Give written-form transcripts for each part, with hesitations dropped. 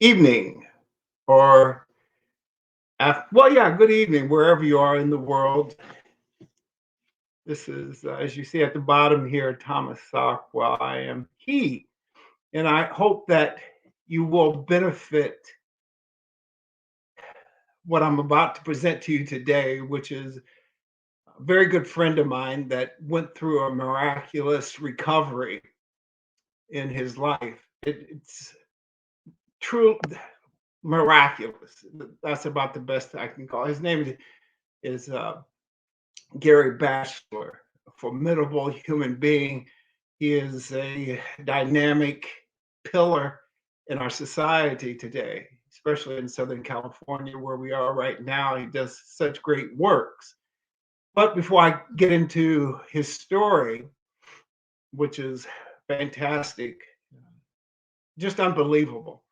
evening or well, yeah, good evening wherever you are in the world. This is, as you see at the bottom here, Thomas Sock. Well, I am he, and I hope that you will benefit what I'm about to present to you today, which is a very good friend of mine that went through a miraculous recovery in his life. It's true miraculous. That's about the best I can call. His name is Gary Bachelor, a formidable human being. He is a dynamic pillar in our society today, especially in Southern California, where we are right now. He does such great works. But before I get into his story, which is fantastic, just unbelievable,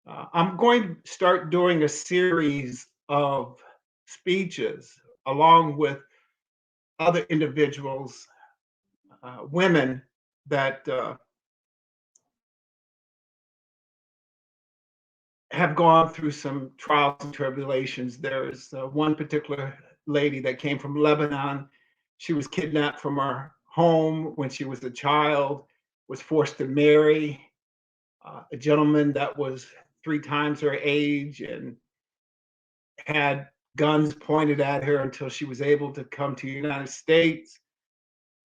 I'm going to start doing a series of speeches along with other individuals, women that have gone through some trials and tribulations. There's one particular lady that came from Lebanon. She was kidnapped from her home when she was a child, was forced to marry a gentleman that was three times her age and had guns pointed at her until she was able to come to the United States.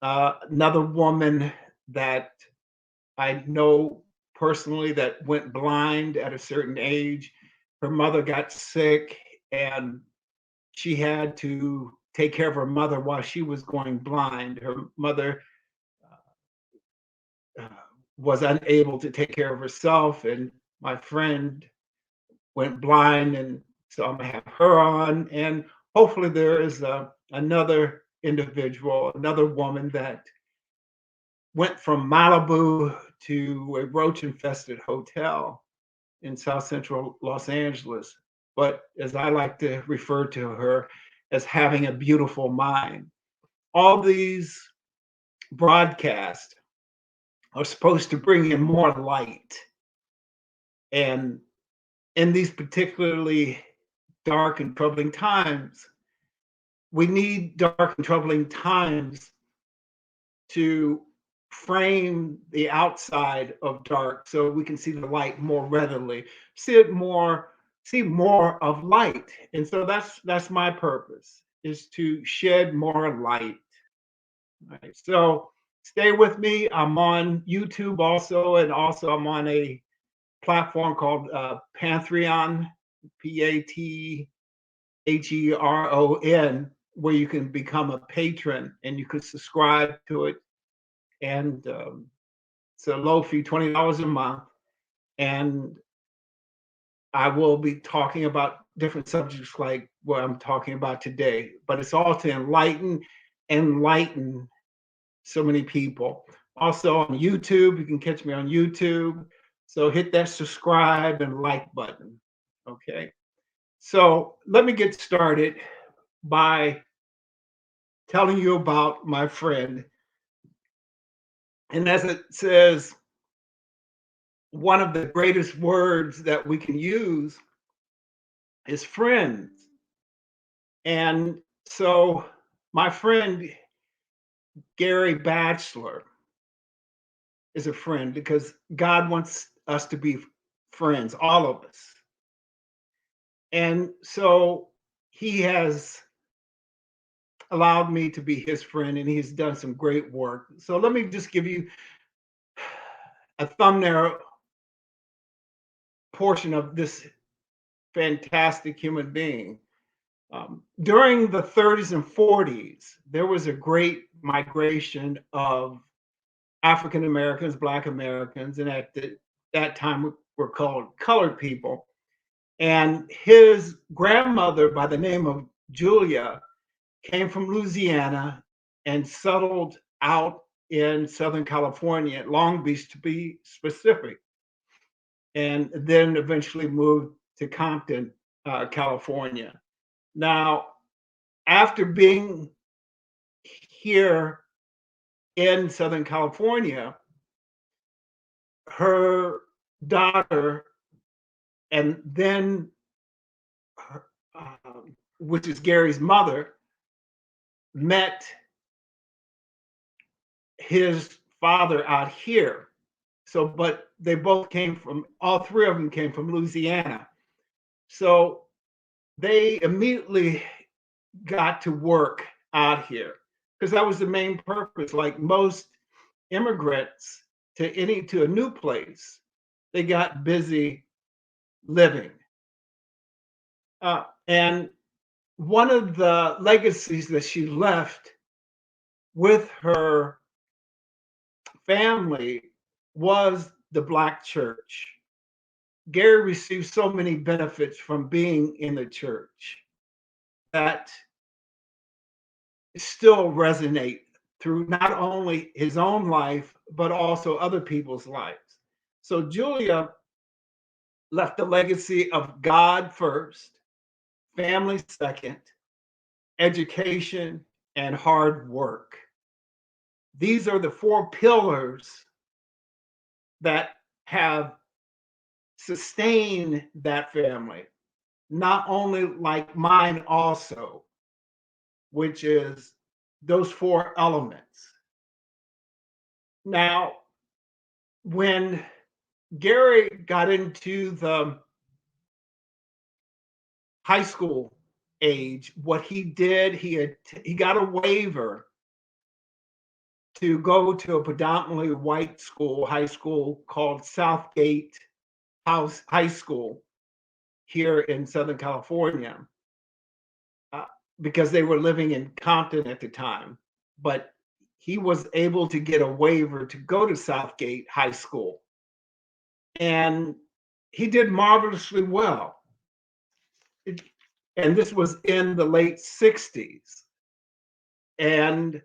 Another woman that I know personally that went blind at a certain age. Her mother got sick and she had to take care of her mother while she was going blind. Her mother uh, was unable to take care of herself, and my friend went blind, and so I'm gonna have her on. And hopefully, there is another individual, another woman that went from Malibu to a roach infested hotel in South Central Los Angeles. But as I like to refer to her, as having a beautiful mind. All these broadcasts are supposed to bring in more light. And in these particularly dark and troubling times, we need dark and troubling times to frame the outside of dark so we can see the light more readily, see more of light. And so that's my purpose, is to shed more light. Right. So stay with me. I'm on YouTube also, and also I'm on a platform called Pantheon, Patreon, where you can become a patron and you can subscribe to it. And it's a low fee, $20 a month. And I will be talking about different subjects like what I'm talking about today, but it's all to enlighten so many people. Also on YouTube, you can catch me on YouTube. So hit that subscribe and like button. Okay. So let me get started by telling you about my friend. And as it says, one of the greatest words that we can use is friends. And so my friend Gary Bachelor is a friend because God wants us to be friends, all of us. And so he has allowed me to be his friend and he's done some great work. So let me just give you a thumbnail portion of this fantastic human being. During the 30s and 40s, there was a great migration of African Americans, Black Americans, and that time were called colored people. And his grandmother, by the name of Julia, came from Louisiana and settled out in Southern California, Long Beach to be specific, and then eventually moved to Compton, California. Now, after being here in Southern California, her daughter And then, which is Gary's mother, met his father out here. So, but they both came from, all three of them came from Louisiana. So they immediately got to work out here because that was the main purpose. Like most immigrants to a new place, they got busy living. And one of the legacies that she left with her family was the Black church. Gary received so many benefits from being in the church that still resonate through not only his own life, but also other people's lives. So Julia left a legacy of God first, family second, education, and hard work. These are the four pillars that have sustained that family, not only like mine, also, which is those four elements. Now, when Gary got into the high school age, what he did, he got a waiver to go to a predominantly white school, high school called Southgate House High School here in Southern California, uh, because they were living in Compton at the time. But he was able to get a waiver to go to Southgate High School, and he did marvelously well. It- and this was in the late 60s. And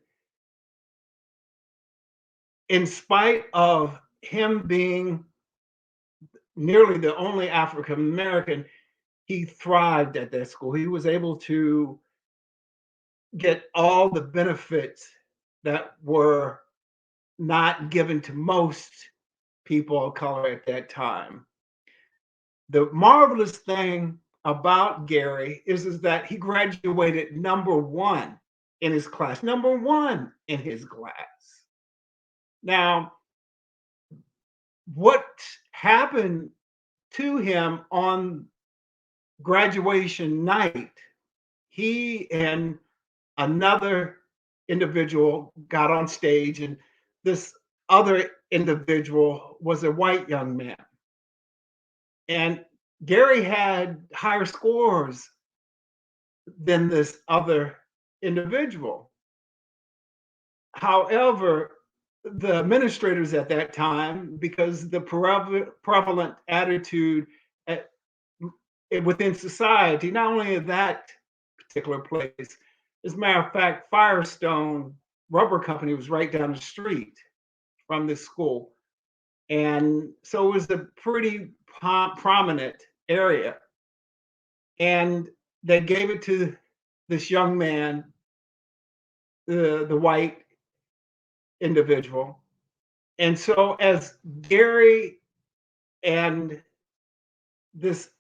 in spite of him being nearly the only African American, he thrived at that school. He was able to get all the benefits that were not given to most people of color at that time. The marvelous thing about Gary is that he graduated number one in his class, number one in his class. Now, what happened to him on graduation night, he and another individual got on stage, and this other individual was a white young man. And Gary had higher scores than this other individual. However, the administrators at that time, because the prevalent attitude at, within society, not only in that particular place, as a matter of fact, Firestone Rubber Company was right down the street from this school. And so it was a pretty prominent area. And they gave it to this young man, the white individual. And so as Gary and this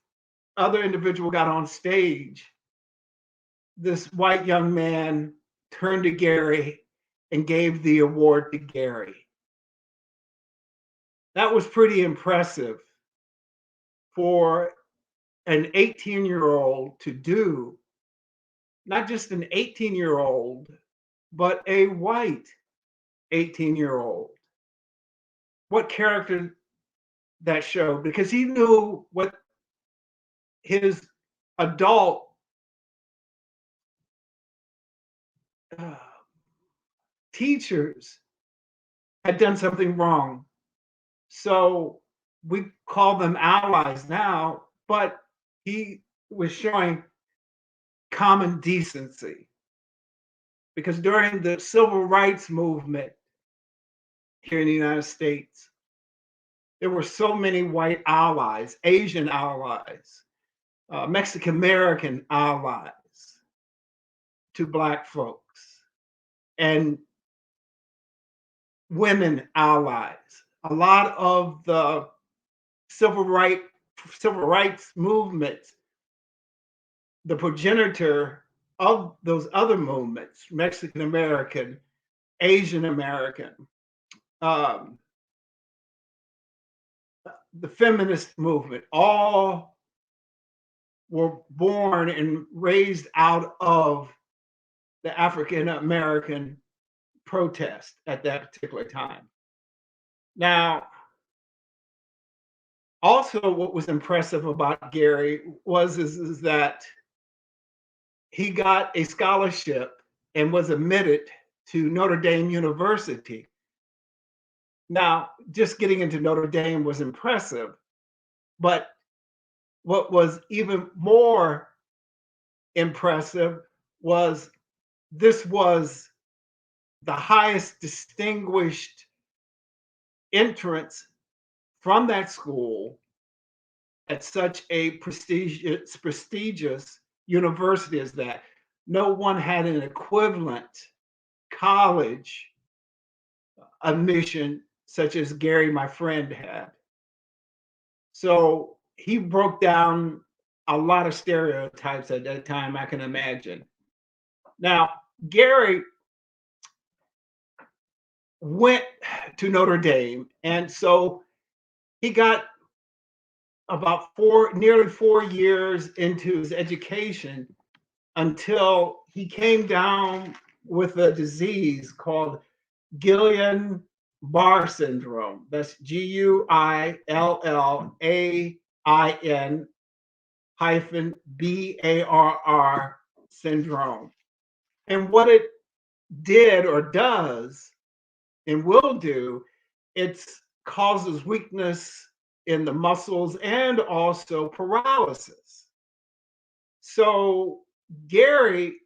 other individual got on stage, this white young man turned to Gary and gave the award to Gary. That was pretty impressive for an 18-year-old to do, not just an 18-year-old, but a white 18-year-old. What character that showed, because he knew what his adult uh, teachers had done something wrong. So we call them allies now, but he was showing common decency, because during the civil rights movement here in the United States, there were so many white allies, Asian allies, Mexican American allies to Black folks, and women allies. A lot of the civil rights civil rights movements, the progenitor of those other movements, Mexican American, Asian American, um, the feminist movement, all were born and raised out of the African American protest at that particular time. Now, also, what was impressive about Gary is that he got a scholarship and was admitted to Notre Dame University. Now, just getting into Notre Dame was impressive, but what was even more impressive was this was the highest distinguished entrance from that school at such a prestigious university as that. No one had an equivalent college admission such as Gary, my friend, had. So he broke down a lot of stereotypes at that time, I can imagine. Now, Gary went to Notre Dame, and so he got about nearly 4 years into his education until he came down with a disease called Guillain-Barré syndrome. That's Guillain hyphen BARR syndrome. And what it did or does and will do, it causes weakness in the muscles and also paralysis. So Gary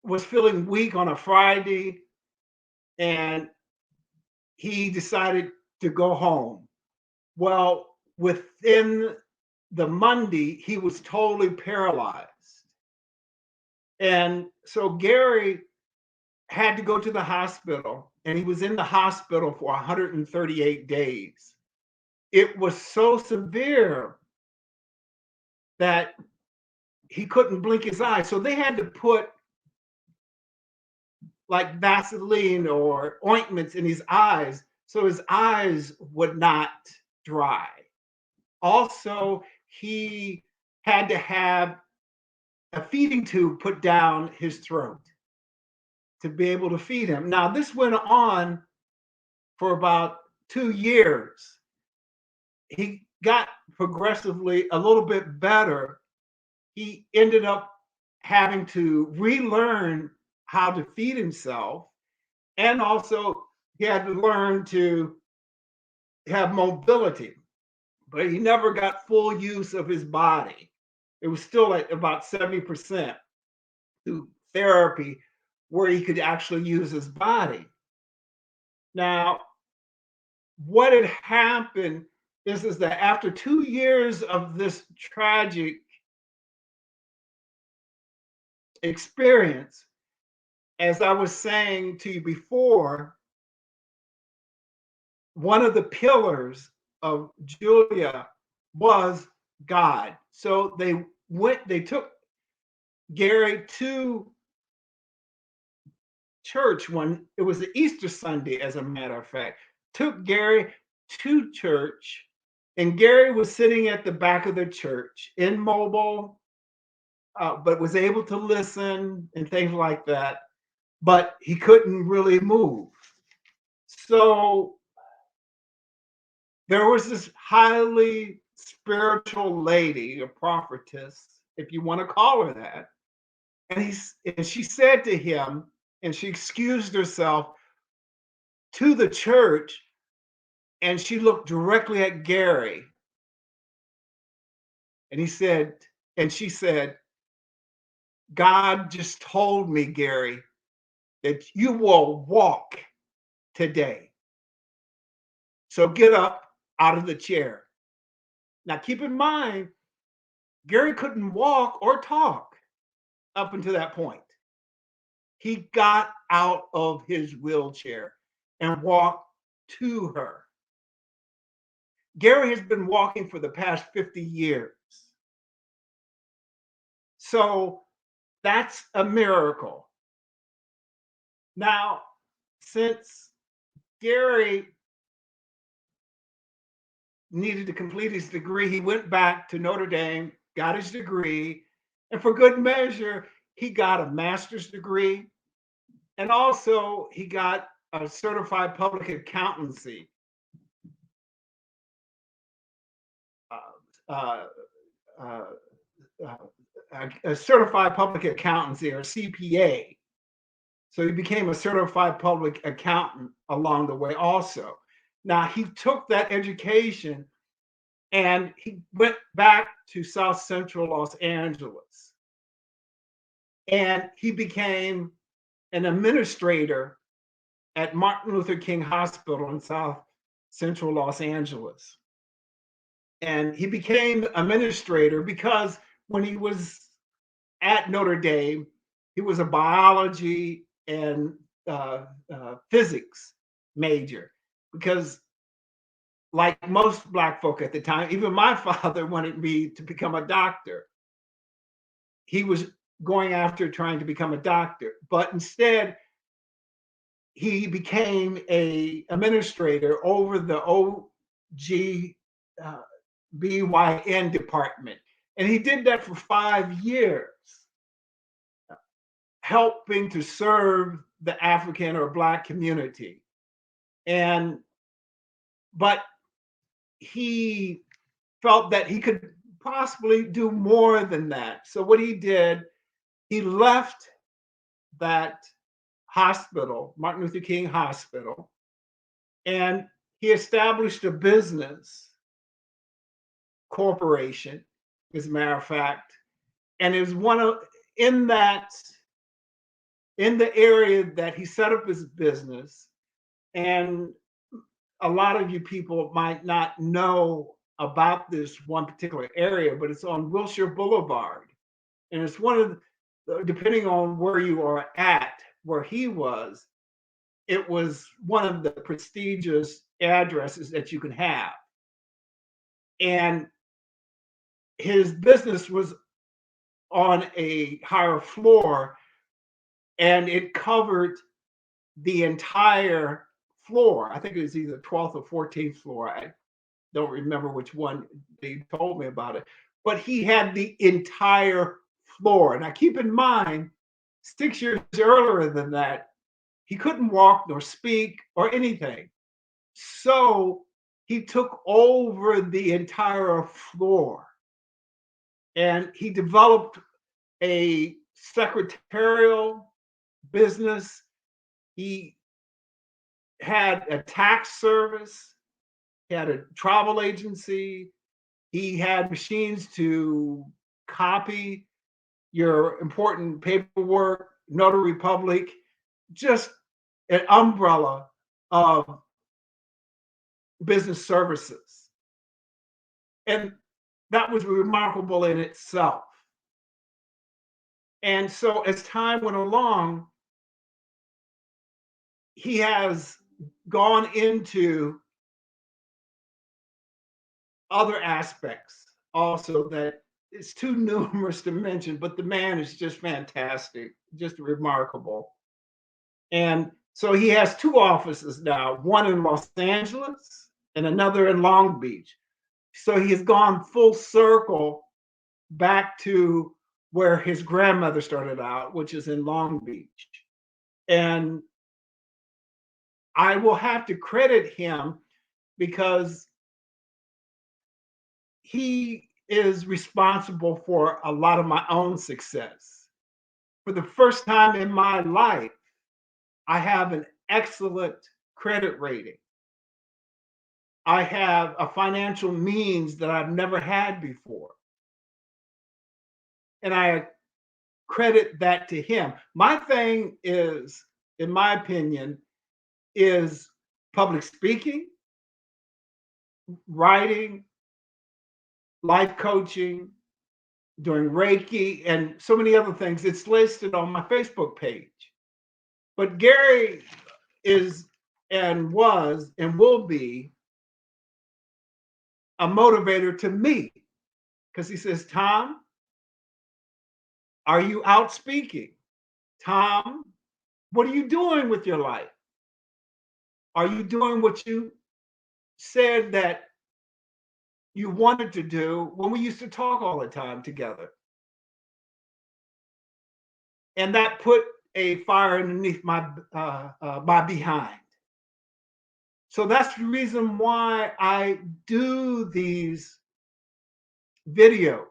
was feeling weak on a Friday and he decided to go home. Well, within the Monday, he was totally paralyzed. And so Gary had to go to the hospital, and he was in the hospital for 138 days. It was so severe that he couldn't blink his eyes. So they had to put like Vaseline or ointments in his eyes so his eyes would not dry. Also, he had to have a feeding tube put down his throat to be able to feed him. Now, this went on for about 2 years. He got progressively a little bit better. He ended up having to relearn how to feed himself, and also he had to learn to have mobility, but he never got full use of his body. It was still at about 70% through therapy where he could actually use his body. Now, what had happened is that after 2 years of this tragic experience, as I was saying to you before, one of the pillars of Julia was God. So they took Gary to church when it was the Easter Sunday, as a matter of fact, took Gary to church, and Gary was sitting at the back of the church, immobile, but was able to listen and things like that, but he couldn't really move. So there was this highly spiritual lady, a prophetess, if you want to call her that, and she said to him, and she excused herself to the church, and she looked directly at Gary, and she said, God just told me, Gary, that you will walk today. So get up out of the chair. Now keep in mind, Gary couldn't walk or talk up until that point. He got out of his wheelchair and walked to her. Gary has been walking for the past 50 years. So that's a miracle. Now, since Gary needed to complete his degree, he went back to Notre Dame, got his degree, and for good measure, he got a master's degree. And also, he got a certified public accountancy, uh, uh, uh, a certified public accountancy or CPA. So he became a certified public accountant along the way also. Now he took that education and he went back to South Central Los Angeles and he became an administrator at Martin Luther King Hospital in South Central Los Angeles. And he became administrator because when he was at Notre Dame, he was a biology and physics major because like most black folk at the time, even my father wanted me to become a doctor. He was going after trying to become a doctor, but instead he became a administrator over the OG BYN department. And he did that for 5 years, helping to serve the African or Black community. And, but he felt that he could possibly do more than that. So what he did, he left that hospital, Martin Luther King Hospital, and he established a business corporation, as a matter of fact, and it was one of in that in the area that he set up his business. And a lot of you people might not know about this one particular area, but it's on Wilshire Boulevard. And it's one of depending on where you are at, where he was, it was one of the prestigious addresses that you can have. And his business was on a higher floor and it covered the entire floor. I think it was either 12th or 14th floor. I don't remember which one they told me about it, but he had the entire floor. Now, keep in mind, 6 years earlier than that, he couldn't walk nor speak or anything. So he took over the entire floor and he developed a secretarial business. He had a tax service, he had a travel agency, he had machines to copy your important paperwork, notary public, just an umbrella of business services. And that was remarkable in itself. And so as time went along, he has gone into other aspects also that it's too numerous to mention, but the man is just fantastic, just remarkable. And so he has two offices now, one in Los Angeles and another in Long Beach. So he has gone full circle back to where his grandmother started out, which is in Long Beach. And I will have to credit him because he is responsible for a lot of my own success. For the first time in my life, I have an excellent credit rating. I have a financial means that I've never had before. And I credit that to him. My thing is, in my opinion, is public speaking, writing, life coaching, doing Reiki, and so many other things. It's listed on my Facebook page. But Gary is and was and will be a motivator to me because he says, Tom, are you out speaking? Tom, what are you doing with your life? Are you doing what you said that you wanted to do when we used to talk all the time together? And that put a fire underneath my behind. So that's the reason why I do these videos.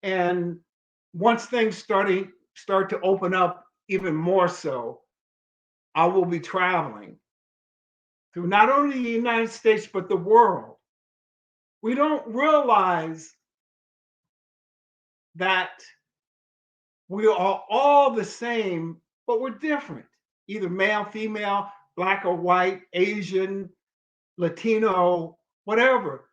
And once things start to open up even more so, I will be traveling through not only the United States but the world. We don't realize that we are all the same, but we're different. Either male, female, black or white, Asian, Latino, whatever.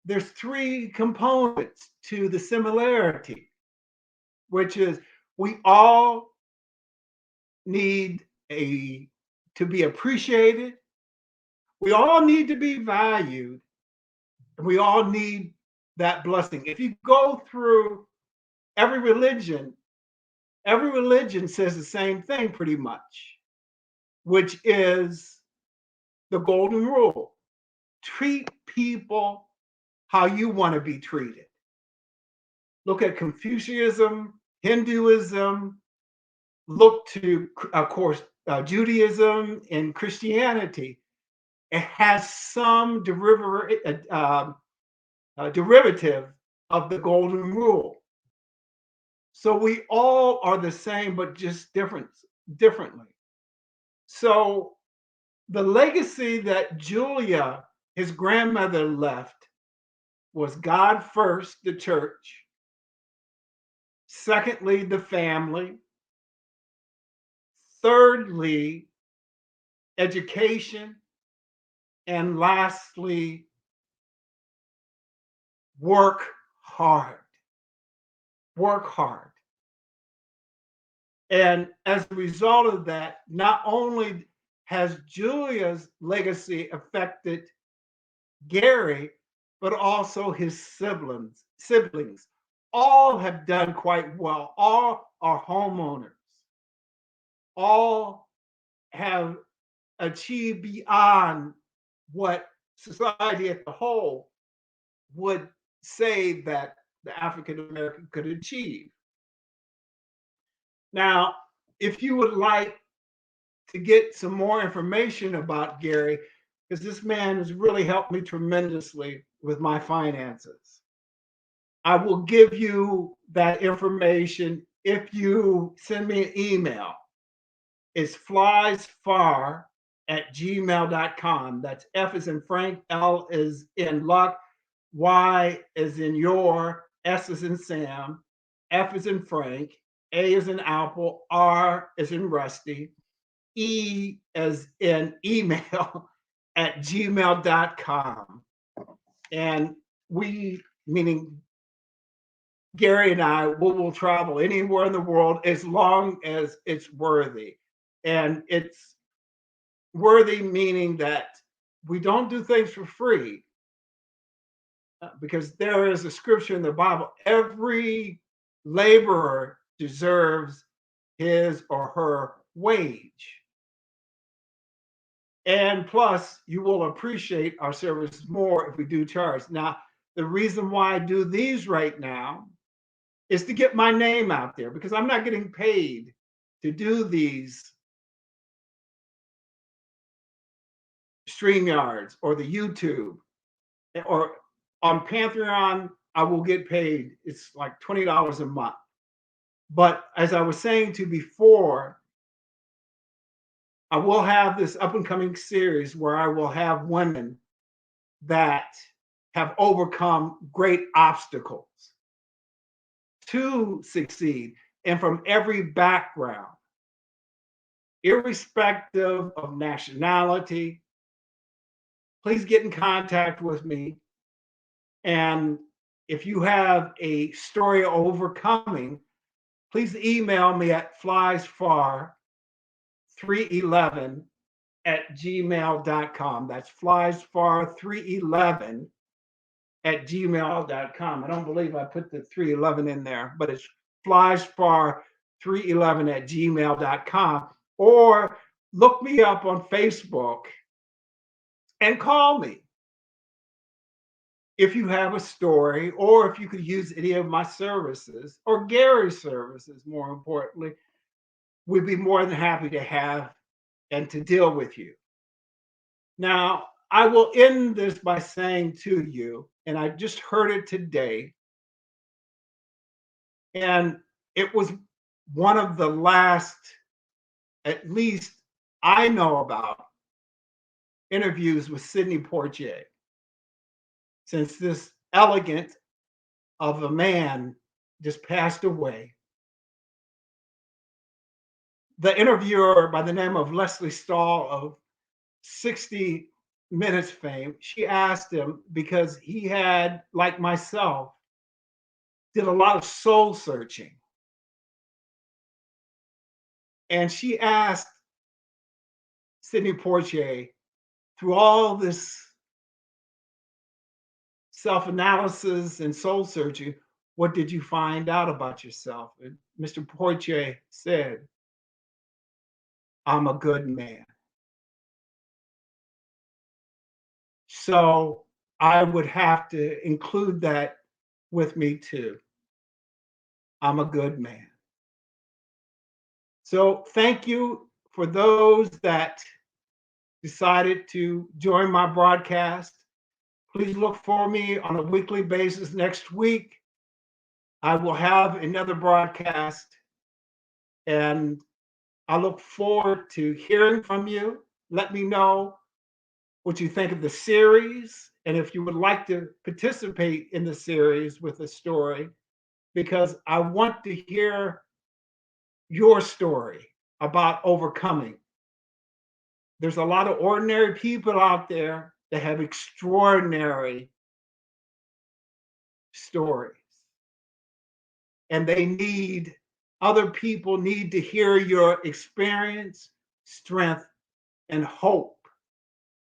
There's three components to the similarity, which is we all need to be appreciated. We all need to be valued. And we all need that blessing. If you go through every religion, every religion says the same thing pretty much, which is the golden rule. Treat people how you want to be treated. Look at Confucianism, Hinduism, look to, of course, Judaism and Christianity. It has some derivative of the golden rule. So we all are the same, but just differently. So the legacy that Julia, his grandmother, left was God first, the church. Secondly, the family. Thirdly, education. And lastly, work hard. Work hard. And as a result of that, not only has Julia's legacy affected Gary, but also his siblings. Siblings all have done quite well. All are homeowners. All have achieved beyond what society as a whole would say that the African American could achieve. Now, if you would like to get some more information about Gary, because this man has really helped me tremendously with my finances, I will give you that information if you send me an email. It's fliesfar@gmail.com. That's F is in Frank, L is in luck, Y is in your, S is in Sam, F is in Frank, A is in apple, R is in Rusty, E as in email at gmail.com. And we, meaning Gary and I, will travel anywhere in the world as long as it's worthy. And it's worthy meaning that we don't do things for free, because there is a scripture in the Bible: every laborer deserves his or her wage. And plus, you will appreciate our service more if we do charge. Now, the reason why I do these right now is to get my name out there, because I'm not getting paid to do these StreamYards or the YouTube, or on Pantheon. I will get paid. It's like $20 a month. But as I was saying to before, I will have this up and coming series where I will have women that have overcome great obstacles to succeed, and from every background, irrespective of nationality. Please get in contact with me. And if you have a story of overcoming, please email me at fliesfar311@gmail.com. That's fliesfar311 at gmail.com. I don't believe I put the 311 in there, but it's flyspar311 at gmail.com. Or look me up on Facebook and call me if you have a story, or if you could use any of my services or Gary's services, more importantly. We'd be more than happy to have and to deal with you. Now, I will end this by saying to you, and I just heard it today, and it was one of the last, at least I know about, interviews with Sidney Poitier, since this elegant of a man just passed away. The interviewer by the name of Leslie Stahl of 60 Minutes fame, she asked him, because he had, like myself, did a lot of soul searching. And she asked Sidney Poitier, through all this self-analysis and soul searching, what did you find out about yourself? And Mr. Poitier said, I'm a good man. So I would have to include that with me too. I'm a good man. So thank you for those that decided to join my broadcast. Please look for me on a weekly basis next week. I will have another broadcast, and I look forward to hearing from you. Let me know what you think of the series, and if you would like to participate in the series with a story, because I want to hear your story about overcoming. There's a lot of ordinary people out there that have extraordinary stories, and other people need to hear your experience, strength, and hope,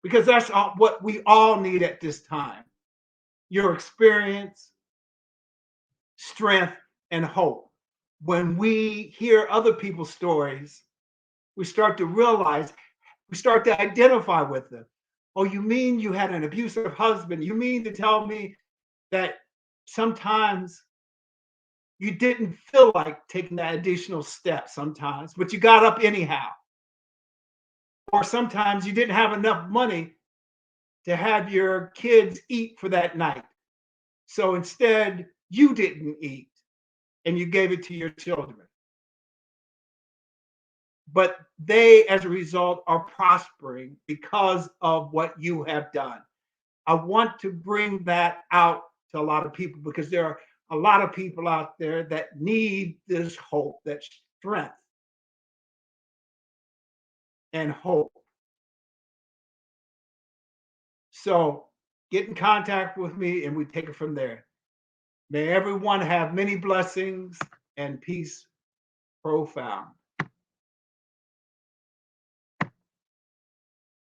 because that's what we all need at this time: your experience, strength, and hope. When we hear other people's stories, we start to realize, we start to identify with them. Oh, you mean you had an abusive husband? You mean to tell me that sometimes you didn't feel like taking that additional step sometimes, but you got up anyhow? Or sometimes you didn't have enough money to have your kids eat for that night. So instead, you didn't eat and you gave it to your children. But they, as a result, are prospering because of what you have done. I want to bring that out to a lot of people, because there are a lot of people out there that need this hope, that strength and hope. So get in contact with me and we take it from there. May everyone have many blessings and peace profound.